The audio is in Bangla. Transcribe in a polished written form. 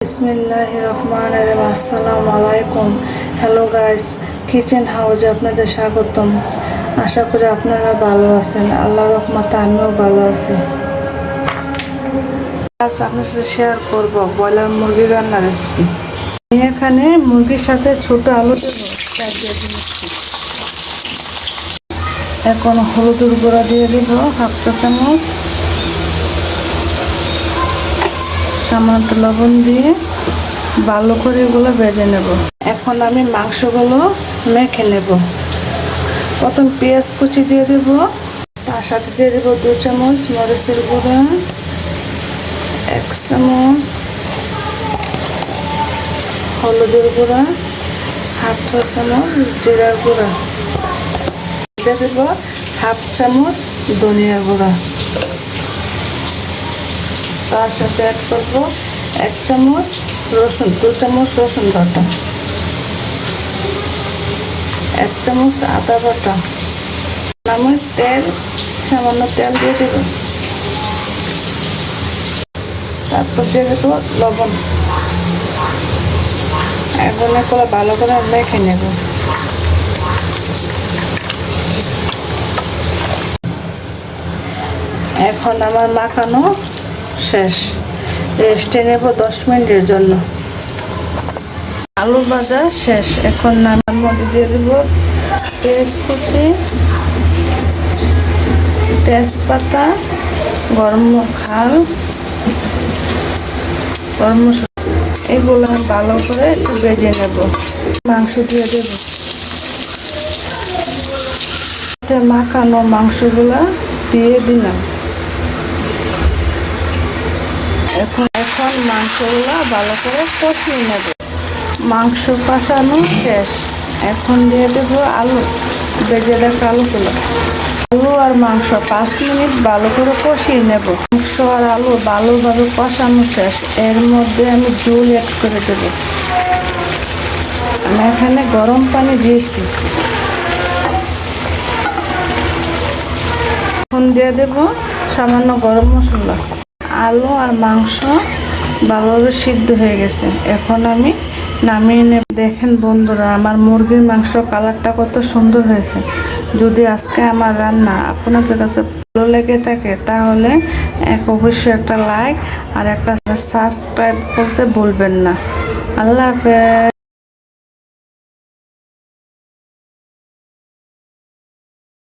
বিসমিল্লাহিররহমানিররহিম। আসসালামু আলাইকুম। হ্যালো গাইস, কিচেন হাউসে আপনাদের স্বাগতম। আশা করি আপনারা ভালো আছেন। আল্লাহর রহমতে আমিও ভালো আছি। আজ আপনার সাথে শেয়ার করব ব্রয়লার মুরগি রান্নার রেসিপি। আমি এখানে মুরগির সাথে ছোট আলু দেবো, এখন হলুদের গুঁড়া দিয়ে দেব হাফ চা চামচ, সামান্য লবণ দিয়ে ভালো করে এগুলো ভেজে নেব। এখন আমি মাংসগুলো মেখে নেব। প্রথম পেঁয়াজ কুচি দিয়ে দেব, তার সাথে দিয়ে দেবো 2 চামচ মরিচের গুঁড়া, 1 চামচ হলুদের গুঁড়া, হাফ চা চামচ জিরার গুঁড়া, দিয়ে দেব হাফ চামচ ধনিয়া গুঁড়া, তার সাথে অ্যাড করবো 1 চামচ রসুন, 2 চামচ রসুন বাটা, 1 চামচ আদা বাটা। আমি সামান্য তেল দিয়ে দেব, তারপর দিয়ে দেবো লবণ। এখন এগুলো ভালো করে মেখে নেব। এখন আমার মাখানো শেষ, রেস্টে নেব 10 মিনিটের জন্য। আলু ভাজা শেষ, এখন নামার মধ্যে দিয়ে দেব পেঁয়াজ কুচি, তেজপাতা, গরম মশলা, এগুলো ভালো করে একটু ভেজে নেব। মাংস দিয়ে দেব, মাখানো মাংসগুলা দিয়ে দিলাম। এখন মাংসগুলো ভালো করে কষিয়ে নেব। মাংস কষানো শেষ, এখন দিয়ে দেব আলু, ভেজে রাখা আলুগুলো। আলু আর মাংস 5 মিনিট ভালো করে কষিয়ে নেব। মাংস আর আলু ভালোভাবে কষানো শেষ, এর মধ্যে আমি ঝোল অ্যাড করে দেব। আমি এখানে গরম পানি দিয়েছি। এখন দিয়ে দেব সামান্য গরম মশলা। আলু আর মাংস ভালোভাবে সিদ্ধ হয়ে গেছে, এখন আমি নামিয়ে নেব। দেখেন বন্ধুরা, আমার মুরগির মাংস কালারটা কত সুন্দর হয়েছে। যদি আজকে আমার রান্না আপনাদের কাছে ভালো লেগে থাকে তাহলে অবশ্যই একটা লাইক আর একটা সাবস্ক্রাইব করতে ভুলবেন না। আল্লাহ হাফেজ।